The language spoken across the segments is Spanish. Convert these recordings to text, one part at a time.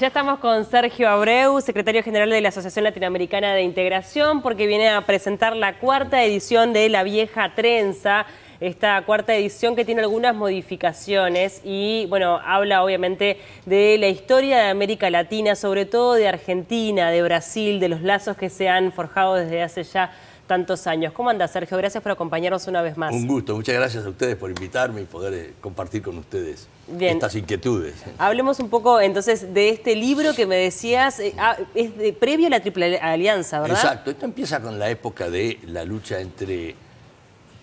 Ya estamos con Sergio Abreu, secretario general de la Asociación Latinoamericana de Integración, porque viene a presentar la cuarta edición de La Vieja Trenza, esta cuarta edición que tiene algunas modificaciones y, bueno, habla obviamente de la historia de América Latina, sobre todo de Argentina, de Brasil, de los lazos que se han forjado desde hace ya tantos años. ¿Cómo anda, Sergio? Gracias por acompañarnos una vez más. Un gusto, muchas gracias a ustedes por invitarme y poder compartir con ustedes estas inquietudes. Hablemos un poco entonces de este libro que me decías, es previo a la Triple Alianza, ¿verdad? Exacto, esto empieza con la época de la lucha entre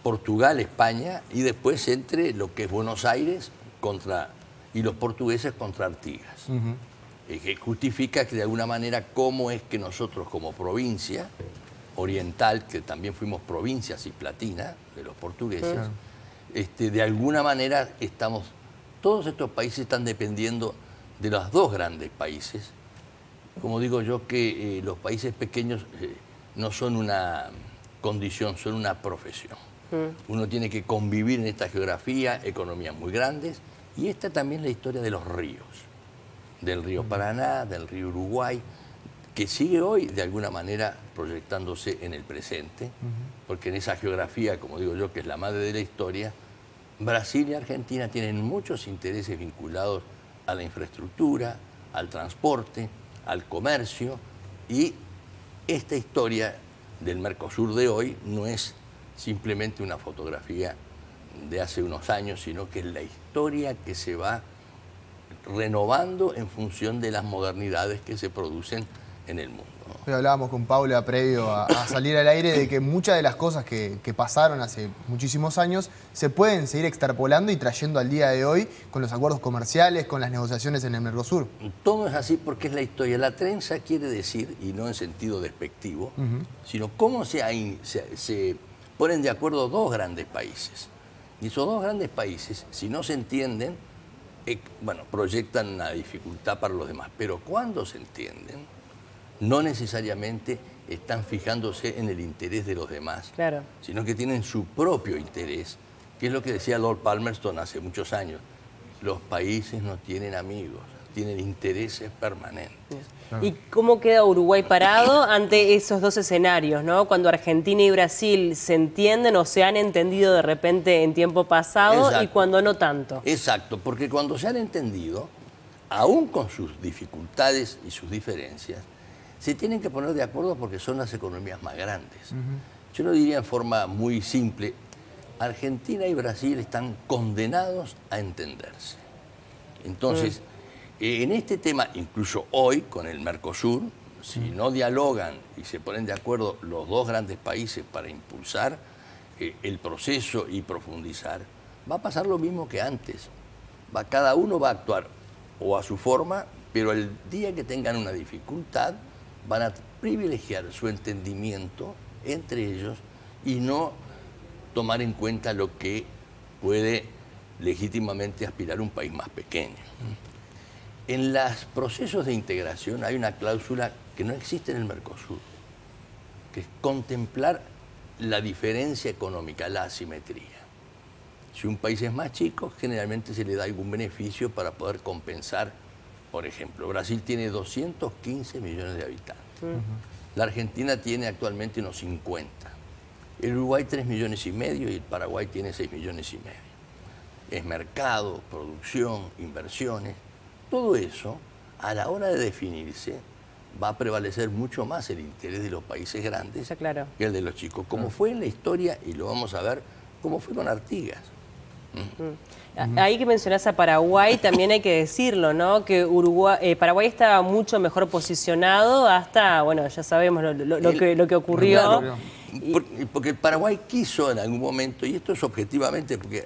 Portugal, España y después entre lo que es Buenos Aires y los portugueses contra Artigas. Que justifica que de alguna manera cómo es que nosotros como provincia oriental, que también fuimos provincia cisplatina de los portugueses, de alguna manera todos estos países están dependiendo de los dos grandes países. Como digo yo, que los países pequeños no son una condición, son una profesión. Uno tiene que convivir en esta geografía, economías muy grandes, y esta también es la historia de los ríos, del río Paraná, del río Uruguay, que sigue hoy de alguna manera proyectándose en el presente, porque en esa geografía, como digo yo, que es la madre de la historia, Brasil y Argentina tienen muchos intereses vinculados a la infraestructura, al transporte, al comercio, y esta historia del Mercosur de hoy no es simplemente una fotografía de hace unos años, sino que es la historia que se va renovando en función de las modernidades que se producen en el mundo. Hoy hablábamos con Paula previo a salir al aire de que muchas de las cosas que pasaron hace muchísimos años se pueden seguir extrapolando y trayendo al día de hoy con los acuerdos comerciales, con las negociaciones en el Mercosur. Todo es así porque es la historia. La trenza quiere decir, y no en sentido despectivo, sino cómo se ponen de acuerdo dos grandes países. Y esos dos grandes países, si no se entienden, bueno, proyectan una dificultad para los demás. Pero cuando se entienden, no necesariamente están fijándose en el interés de los demás, sino que tienen su propio interés, que es lo que decía Lord Palmerston hace muchos años. Los países no tienen amigos, tienen intereses permanentes. ¿Y cómo queda Uruguay parado ante esos dos escenarios, ¿no? Cuando Argentina y Brasil se entienden o se han entendido de repente en tiempo pasado y cuando no tanto. Exacto, porque cuando se han entendido, aún con sus dificultades y sus diferencias, se tienen que poner de acuerdo porque son las economías más grandes. Yo lo diría en forma muy simple, Argentina y Brasil están condenados a entenderse. Entonces, en este tema, incluso hoy con el Mercosur, si no dialogan y se ponen de acuerdo los dos grandes países para impulsar el proceso y profundizar, va a pasar lo mismo que antes. Cada uno va a actuar o a su forma, pero el día que tengan una dificultad, van a privilegiar su entendimiento entre ellos y no tomar en cuenta lo que puede legítimamente aspirar un país más pequeño. En los procesos de integración hay una cláusula que no existe en el Mercosur, que es contemplar la diferencia económica, la asimetría. Si un país es más chico, generalmente se le da algún beneficio para poder compensar. Por ejemplo, Brasil tiene 215 millones de habitantes. La Argentina tiene actualmente unos 50. El Uruguay 3,5 millones y el Paraguay tiene 6,5 millones. Es mercado, producción, inversiones. Todo eso, a la hora de definirse, va a prevalecer mucho más el interés de los países grandes que el de los chicos. Como fue en la historia, y lo vamos a ver, como fue con Artigas. Ahí que mencionás a Paraguay, también hay que decirlo, ¿no? Que Paraguay estaba mucho mejor posicionado hasta, bueno, ya sabemos lo que ocurrió. Claro, porque el Paraguay quiso en algún momento, y esto es objetivamente, porque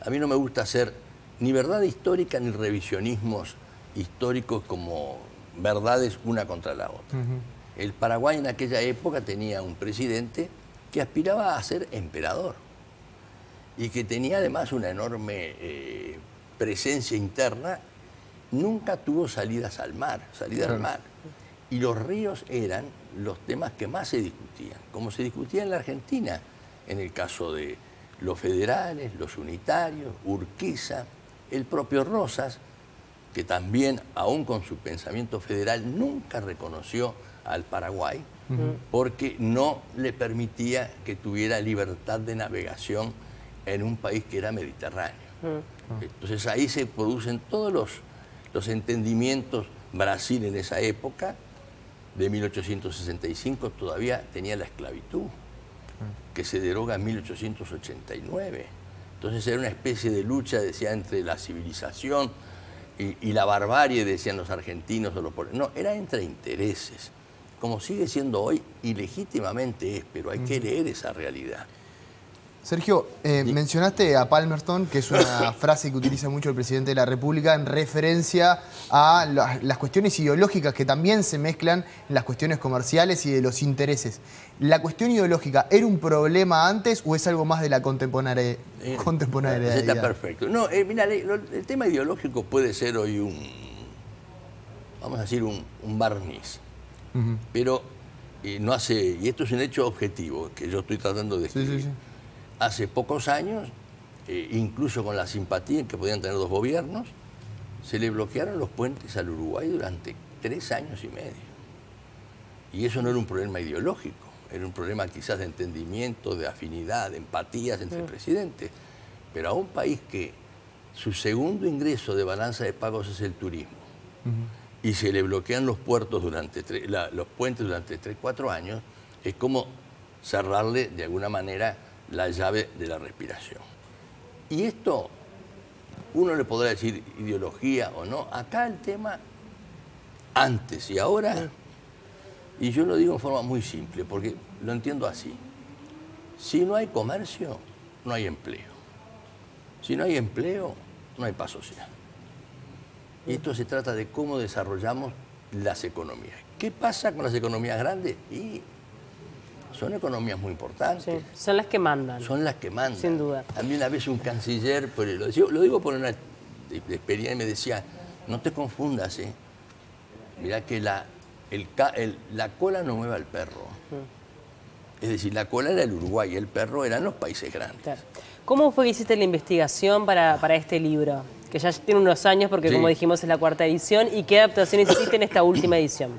a mí no me gusta hacer ni verdad histórica ni revisionismos históricos como verdades una contra la otra. El Paraguay en aquella época tenía un presidente que aspiraba a ser emperador y que tenía además una enorme presencia interna. Nunca tuvo salidas al mar, y los ríos eran los temas que más se discutían, como se discutía en la Argentina, en el caso de los federales, los unitarios, Urquiza, el propio Rosas, que también, aún con su pensamiento federal, nunca reconoció al Paraguay porque no le permitía que tuviera libertad de navegación en un país que era mediterráneo. Entonces ahí se producen todos los entendimientos. Brasil en esa época, de 1865, todavía tenía la esclavitud, que se deroga en 1889. Entonces era una especie de lucha, decía, entre la civilización y la barbarie, decían los argentinos o los polacos. No, era entre intereses, como sigue siendo hoy, y legítimamente es, pero hay que leer esa realidad. Sergio, mencionaste a Palmerston, que es una frase que utiliza mucho el presidente de la República en referencia a las cuestiones ideológicas que también se mezclan en las cuestiones comerciales y de los intereses. ¿La cuestión ideológica era un problema antes o es algo más de la contemporaneidad? Está perfecto. No, mira, el tema ideológico puede ser hoy vamos a decir, un barniz. Pero no hace, y esto es un hecho objetivo que yo estoy tratando de escribir. Sí. Hace pocos años, incluso con la simpatía que podían tener los gobiernos, se le bloquearon los puentes al Uruguay durante 3 años y medio. Y eso no era un problema ideológico, era un problema quizás de entendimiento, de afinidad, de empatías entre presidentes. Pero a un país que su segundo ingreso de balanza de pagos es el turismo, y se le bloquean los puertos los puentes durante 3, 4 años, es como cerrarle de alguna manera la llave de la respiración. Y esto, uno le podrá decir ideología o no. Acá el tema, antes y ahora, y yo lo digo en forma muy simple, porque lo entiendo así. Si no hay comercio, no hay empleo. Si no hay empleo, no hay paz social. Y esto se trata de cómo desarrollamos las economías. ¿Qué pasa con las economías grandes? Y son economías muy importantes. Sí, son las que mandan. Son las que mandan. Sin duda. A mí una vez un canciller, lo digo por una experiencia, me decía, no te confundas, mirá que la cola no mueve al perro. Es decir, la cola era el Uruguay, el perro eran los países grandes. Claro. ¿Cómo fue que hiciste la investigación para este libro? Que ya tiene unos años, porque como dijimos es la 4ª edición. ¿Y qué adaptaciones hiciste en esta última edición?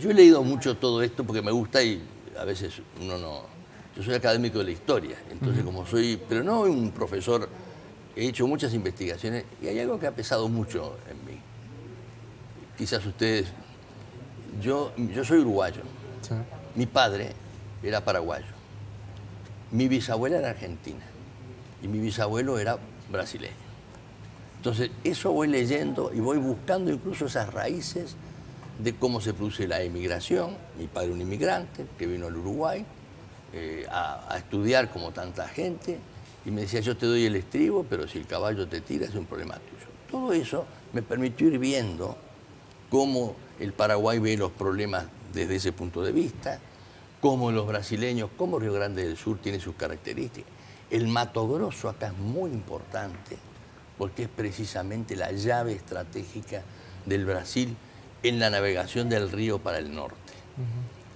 Yo he leído mucho todo esto porque me gusta y a veces uno no... Yo soy académico de la historia, entonces como soy... Pero no un profesor, he hecho muchas investigaciones y hay algo que ha pesado mucho en mí. Quizás ustedes... Yo soy uruguayo. Sí. Mi padre era paraguayo. Mi bisabuela era argentina y mi bisabuelo era brasileño. Entonces, eso voy leyendo y voy buscando incluso esas raíces de cómo se produce la emigración. Mi padre un inmigrante que vino al Uruguay a estudiar como tanta gente y me decía, yo te doy el estribo, pero si el caballo te tira es un problema tuyo. Todo eso me permitió ir viendo cómo el Paraguay ve los problemas desde ese punto de vista, cómo los brasileños, cómo Río Grande del Sur tiene sus características. El Mato Grosso acá es muy importante porque es precisamente la llave estratégica del Brasil en la navegación del río para el norte.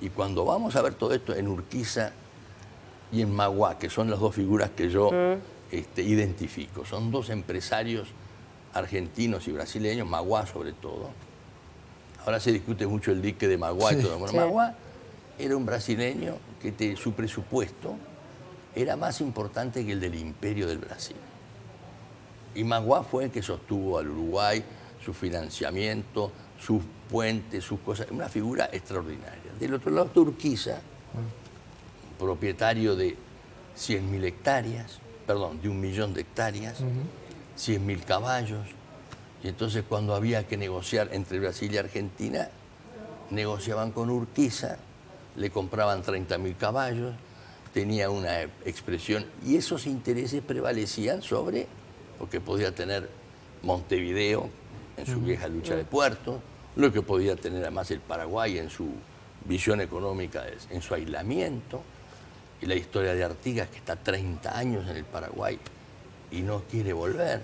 Y cuando vamos a ver todo esto en Urquiza y en Magua, que son las dos figuras que yo identifico, son dos empresarios argentinos y brasileños, Magua sobre todo. Ahora se discute mucho el dique de Magua y todo. Bueno, Magua era un brasileño que su presupuesto era más importante que el del Imperio del Brasil. Y Magua fue el que sostuvo al Uruguay, su financiamiento, sus puentes, sus cosas. Una figura extraordinaria. Del otro lado está Urquiza, propietario de 100.000 hectáreas, perdón, de 1 millón de hectáreas, 100.000 caballos. Y entonces cuando había que negociar entre Brasil y Argentina, negociaban con Urquiza, le compraban 30.000 caballos, tenía una expresión, y esos intereses prevalecían sobre lo que podía tener Montevideo en su vieja lucha de puertos, lo que podía tener además el Paraguay en su visión económica, en su aislamiento, y la historia de Artigas, que está 30 años en el Paraguay y no quiere volver.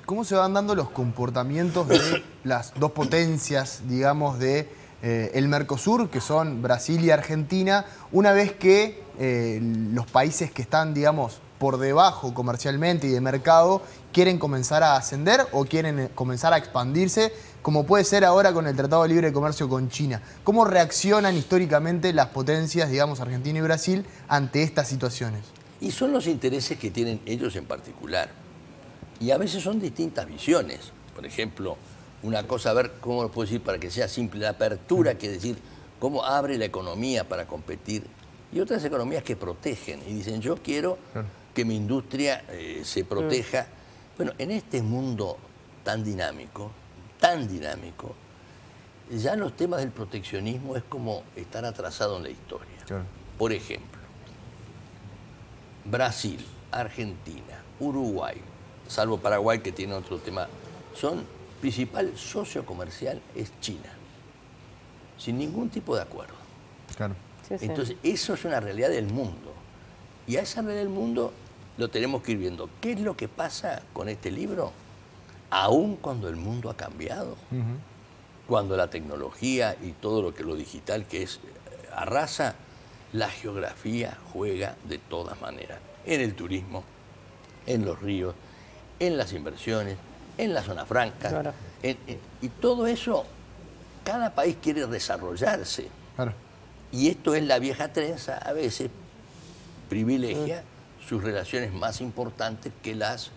¿Cómo se van dando los comportamientos de las dos potencias, digamos, de el Mercosur, que son Brasil y Argentina, una vez que los países que están, digamos, por debajo comercialmente y de mercado quieren comenzar a ascender o quieren comenzar a expandirse, como puede ser ahora con el Tratado de Libre Comercio con China. ¿Cómo reaccionan históricamente las potencias, digamos, Argentina y Brasil, ante estas situaciones? Y son los intereses que tienen ellos en particular. Y a veces son distintas visiones. Por ejemplo, una cosa, a ver cómo lo puedo decir para que sea simple, la apertura, que es decir, cómo abre la economía para competir. Y otras economías que protegen y dicen, yo quiero que mi industria se proteja. Bueno, en este mundo tan dinámico, ya los temas del proteccionismo es como estar atrasado en la historia. Claro. Por ejemplo, Brasil, Argentina, Uruguay, salvo Paraguay que tiene otro tema, principal socio comercial es China, sin ningún tipo de acuerdo. Claro. Sí, sí. Entonces, eso es una realidad del mundo. Y a esa realidad del mundo lo tenemos que ir viendo. ¿Qué es lo que pasa con este libro? Aún cuando el mundo ha cambiado, cuando la tecnología y todo lo digital que es arrasa, la geografía juega de todas maneras. En el turismo, en los ríos, en las inversiones, en la zona franca. Claro. Y todo eso, cada país quiere desarrollarse. Claro. Y esto es la vieja trenza, a veces privilegia sus relaciones más importantes que las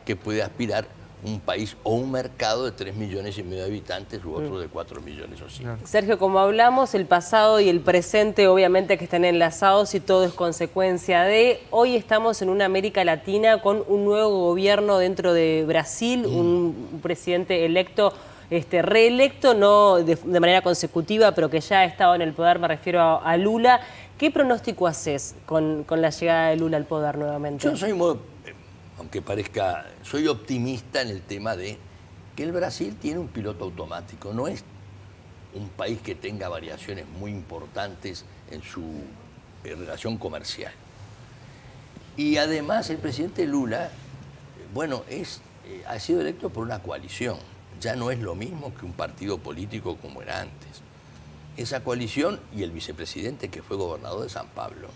que puede aspirar un país o un mercado de 3,5 millones de habitantes u otro de 4 millones o 5. Sergio, como hablamos, el pasado y el presente obviamente que están enlazados y todo es consecuencia de... Hoy estamos en una América Latina con un nuevo gobierno dentro de Brasil, un presidente electo, reelecto, no de manera consecutiva, pero que ya ha estado en el poder, me refiero a Lula. ¿Qué pronóstico haces con la llegada de Lula al poder nuevamente? Yo soy muy... aunque parezca, soy optimista en el tema de que el Brasil tiene un piloto automático. No es un país que tenga variaciones muy importantes en su relación comercial. Y además el presidente Lula, bueno, ha sido electo por una coalición. Ya no es lo mismo que un partido político como era antes. Esa coalición y el vicepresidente que fue gobernador de San Pablo,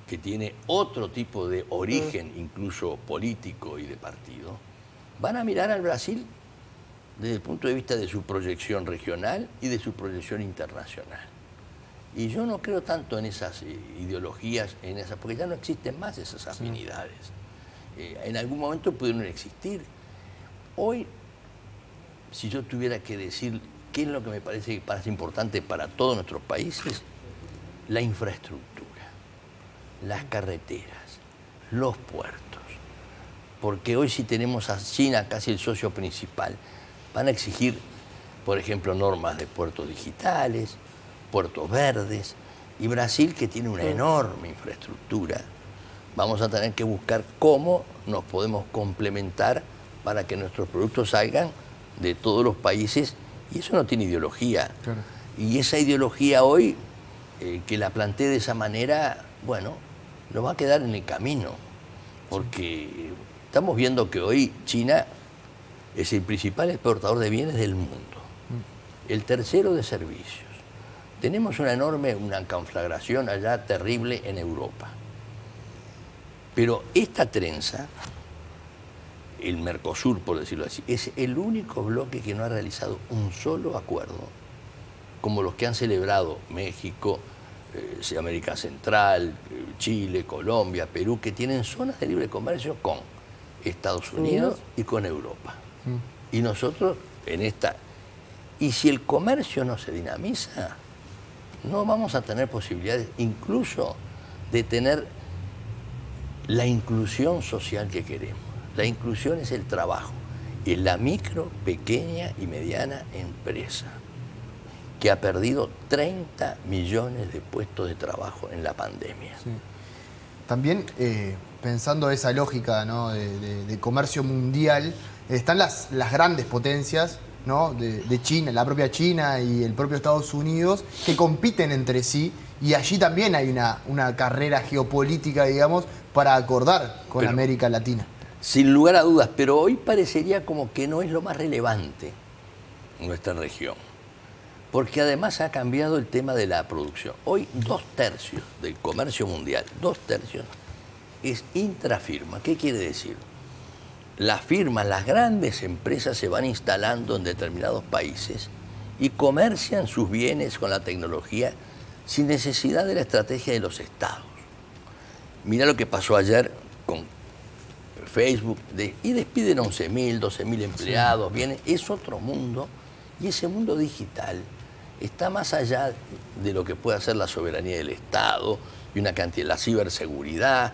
que tiene otro tipo de origen, incluso político y de partido, van a mirar al Brasil desde el punto de vista de su proyección regional y de su proyección internacional. Y yo no creo tanto en esas ideologías, porque ya no existen más esas afinidades. En algún momento pudieron existir. Hoy, si yo tuviera que decir qué es lo que me parece importante para todos nuestros países, la infraestructura, las carreteras, los puertos. Porque hoy si tenemos a China casi el socio principal, van a exigir, por ejemplo, normas de puertos digitales, puertos verdes, y Brasil, que tiene una enorme infraestructura, vamos a tener que buscar cómo nos podemos complementar para que nuestros productos salgan de todos los países, y eso no tiene ideología. Claro. Y esa ideología hoy, que la plantee de esa manera, bueno, nos va a quedar en el camino, porque estamos viendo que hoy China es el principal exportador de bienes del mundo, el tercero de servicios. Tenemos una conflagración allá terrible en Europa. Pero esta trenza, el Mercosur, por decirlo así, es el único bloque que no ha realizado un solo acuerdo, como los que han celebrado México, América Central, Chile, Colombia, Perú, que tienen zonas de libre comercio con Estados Unidos y con Europa. Y nosotros en esta... Y si el comercio no se dinamiza, no vamos a tener posibilidades incluso de tener la inclusión social que queremos. La inclusión es el trabajo en la micro, pequeña y mediana empresa, que ha perdido 30 millones de puestos de trabajo en la pandemia. Sí. También, pensando esa lógica, ¿no?, de comercio mundial, están las grandes potencias, ¿no?, de China, la propia China y el propio Estados Unidos, que compiten entre sí, y allí también hay una carrera geopolítica, digamos, para acordar con América Latina. Sin lugar a dudas, pero hoy parecería como que no es lo más relevante en nuestra región. Porque además ha cambiado el tema de la producción. Hoy 2/3 del comercio mundial, 2/3, es intrafirma. ¿Qué quiere decir? Las firmas, las grandes empresas se van instalando en determinados países y comercian sus bienes con la tecnología sin necesidad de la estrategia de los estados. Mirá lo que pasó ayer con Facebook, y despiden 11.000, 12.000 empleados, es otro mundo, y ese mundo digital está más allá de lo que puede hacer la soberanía del Estado y una cantidad, la ciberseguridad.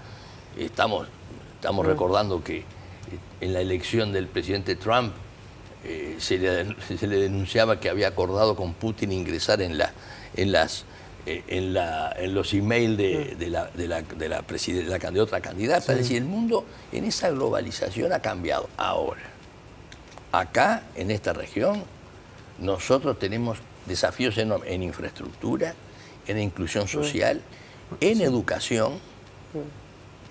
Estamos recordando que en la elección del presidente Trump se le denunciaba que había acordado con Putin ingresar en los emails de la otra candidata. Sí. Es decir, el mundo en esa globalización ha cambiado. Ahora, acá, en esta región, nosotros tenemos desafíos enormes en infraestructura, en inclusión social, en educación,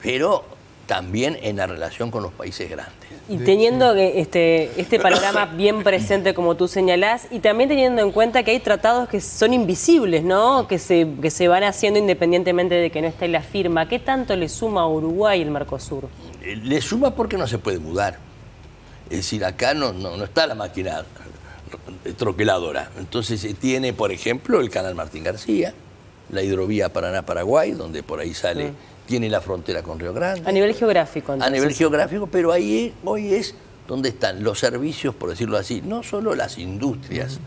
pero también en la relación con los países grandes. Y teniendo este panorama bien presente, como tú señalás, y también teniendo en cuenta que hay tratados que son invisibles, ¿no? Que se van haciendo independientemente de que no esté la firma. ¿Qué tanto le suma a Uruguay el Mercosur? Le suma porque no se puede mudar. Es decir, acá no está la máquina troqueladora. Entonces se tiene, por ejemplo, el canal Martín García, la hidrovía Paraná-Paraguay, donde por ahí sale... Tiene la frontera con Río Grande. A nivel geográfico, entonces. A nivel geográfico, pero ahí hoy es donde están los servicios, por decirlo así, no solo las industrias.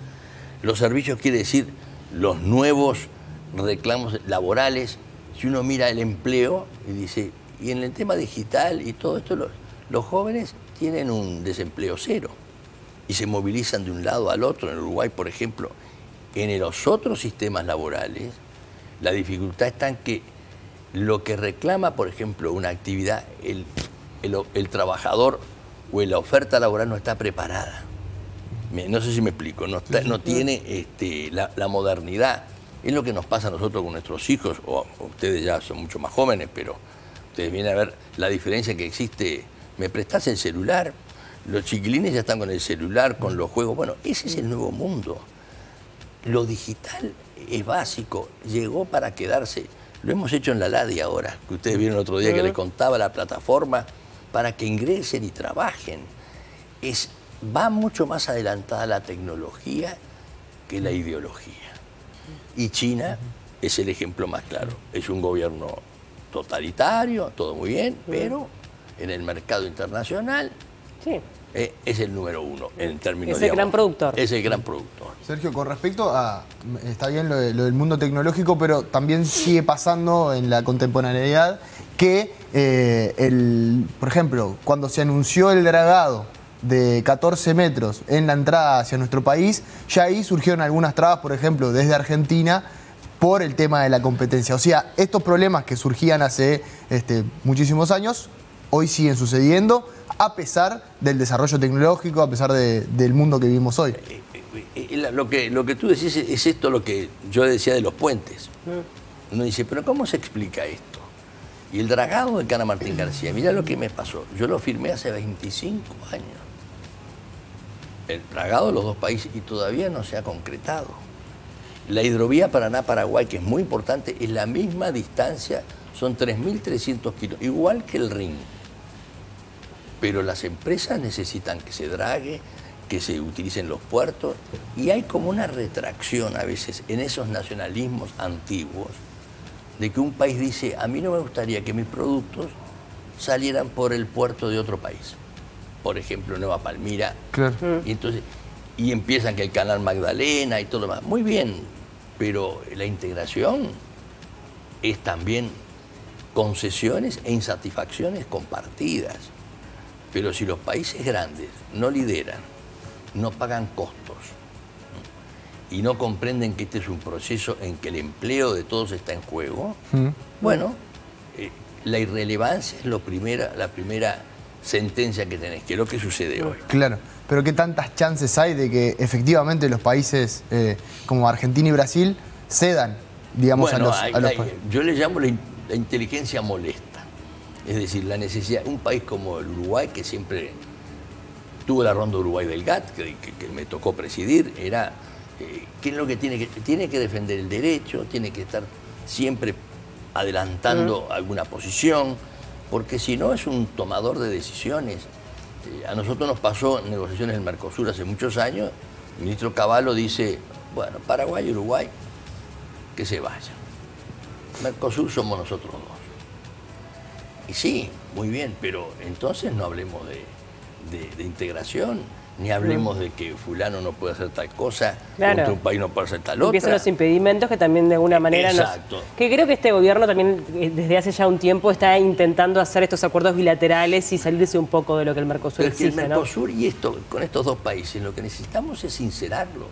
Los servicios quiere decir los nuevos reclamos laborales. Si uno mira el empleo y dice, y en el tema digital y todo esto, los jóvenes tienen un desempleo cero y se movilizan de un lado al otro. En Uruguay, por ejemplo, en los otros sistemas laborales, la dificultad está en que lo que reclama, por ejemplo, una actividad, el trabajador o la oferta laboral no está preparada. No sé si me explico, no tiene la modernidad. Es lo que nos pasa a nosotros con nuestros hijos, o ustedes ya son mucho más jóvenes, pero ustedes vienen a ver la diferencia que existe. ¿Me prestás el celular? Los chiquilines ya están con el celular, con los juegos. Bueno, ese es el nuevo mundo. Lo digital es básico, llegó para quedarse. Lo hemos hecho en la LADI ahora, que ustedes vieron el otro día que les contaba la plataforma para que ingresen y trabajen. Va mucho más adelantada la tecnología que la ideología. Y China es el ejemplo más claro. Es un gobierno totalitario, todo muy bien, pero en el mercado internacional es el número uno en términos de... Es el gran productor. Es el gran productor. Sergio, con respecto a... Está bien lo del mundo tecnológico, pero también sigue pasando en la contemporaneidad que, por ejemplo, cuando se anunció el dragado de 14 metros en la entrada hacia nuestro país, ya ahí surgieron algunas trabas, por ejemplo, desde Argentina, por el tema de la competencia. O sea, estos problemas que surgían hace muchísimos años, hoy siguen sucediendo, a pesar del desarrollo tecnológico, a pesar del mundo que vivimos hoy. Lo que tú decís es esto lo que yo decía de los puentes. Uno dice, pero ¿cómo se explica esto? Y el dragado de Cana Martín García, mirá lo que me pasó. Yo lo firmé hace 25 años. El dragado de los dos países y todavía no se ha concretado. La hidrovía Paraná-Paraguay, que es muy importante, es la misma distancia, son 3.300 kilómetros, igual que el Rin. Pero las empresas necesitan que se drague, que se utilicen los puertos, y hay como una retracción a veces en esos nacionalismos antiguos, de que un país dice, a mí no me gustaría que mis productos salieran por el puerto de otro país. Por ejemplo, Nueva Palmira. Claro. Y empiezan que el canal Magdalena y todo lo demás. Muy bien, pero la integración es también concesiones e insatisfacciones compartidas. Pero si los países grandes no lideran, no pagan costos y no comprenden que este es un proceso en que el empleo de todos está en juego, bueno, la irrelevancia es la primera sentencia que tenés, que es lo que sucede hoy. Claro, pero ¿qué tantas chances hay de que efectivamente los países como Argentina y Brasil cedan, digamos, bueno, a los países? Yo le llamo la inteligencia molesta. Es decir, la necesidad, un país como el Uruguay, que siempre tuvo la ronda Uruguay del GATT, que me tocó presidir, era, ¿qué es lo que tiene que defender el derecho, tiene que estar siempre adelantando alguna posición, porque si no es un tomador de decisiones. A nosotros nos pasó en negociaciones del Mercosur hace muchos años, el ministro Cavallo dice, bueno, Paraguay y Uruguay, que se vayan. Mercosur somos nosotros dos. Y sí, muy bien, pero entonces no hablemos de integración, ni hablemos de que fulano no puede hacer tal cosa, claro, un país no puede hacer tal otra. Empiezan los impedimentos que también de alguna manera exacto. Que creo que este gobierno también desde hace ya un tiempo está intentando hacer estos acuerdos bilaterales y salirse un poco de lo que el Mercosur pero exige, el Mercosur, ¿no? Y con estos dos países lo que necesitamos es sincerarlo.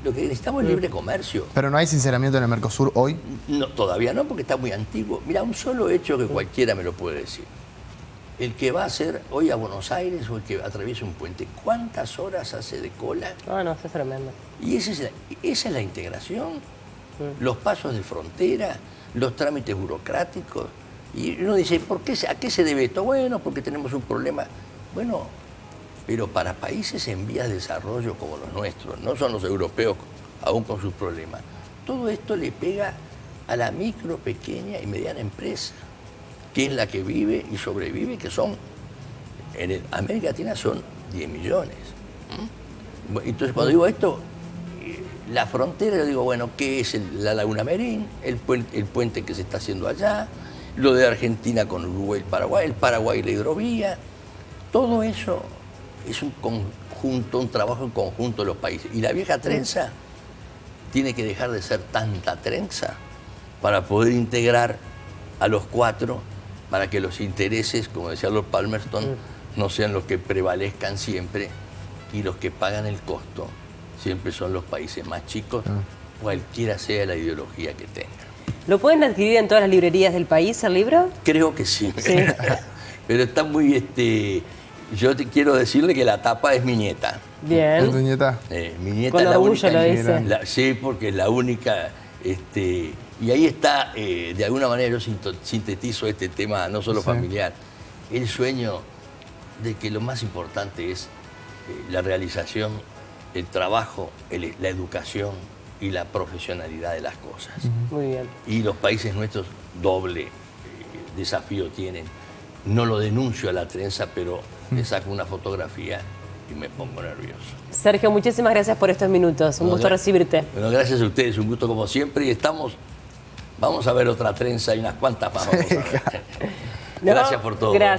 Lo que necesitamos es libre comercio. ¿Pero no hay sinceramiento en el Mercosur hoy? No, todavía no, porque está muy antiguo. Mira, un solo hecho que cualquiera me lo puede decir. El que va a hacer hoy a Buenos Aires o el que atraviesa un puente, ¿cuántas horas hace de cola? No, eso es tremendo. Y esa es la integración, los pasos de frontera, los trámites burocráticos. Y uno dice, ¿a qué se debe esto? Bueno, porque tenemos un problema. Bueno, pero para países en vías de desarrollo como los nuestros, no son los europeos aún con sus problemas, todo esto le pega a la micro, pequeña y mediana empresa, que es la que vive y sobrevive, que son, en América Latina son 10 millones. Entonces, cuando digo esto, la frontera, yo digo, bueno, ¿qué es la Laguna Merín? El puente que se está haciendo allá, lo de Argentina con Uruguay y el Paraguay y la hidrovía. Todo eso es un conjunto, un trabajo en conjunto de los países. Y la vieja trenza tiene que dejar de ser tanta trenza para poder integrar a los cuatro, para que los intereses, como decía Lord Palmerston, no sean los que prevalezcan siempre, y los que pagan el costo siempre son los países más chicos, cualquiera sea la ideología que tengan. ¿Lo pueden adquirir en todas las librerías del país, el libro? Creo que sí. Sí. Pero está muy... Yo te quiero decirle que la tapa es mi nieta. Bien. ¿Es tu nieta? Mi nieta Con es la orgullo única. lo dice. Sí, porque es la única... y ahí está, de alguna manera yo sintetizo este tema, no solo familiar, el sueño de que lo más importante es la realización, el trabajo, la educación y la profesionalidad de las cosas. Muy bien. Y los países nuestros doble desafío tienen. No lo denuncio a la trenza, pero le saco una fotografía y me pongo nervioso. Sergio, muchísimas gracias por estos minutos. Un gusto recibirte. Bueno, gracias a ustedes, un gusto como siempre. Y vamos a ver otra trenza y unas cuantas más. Vamos a ver. Gracias por todo. Gracias.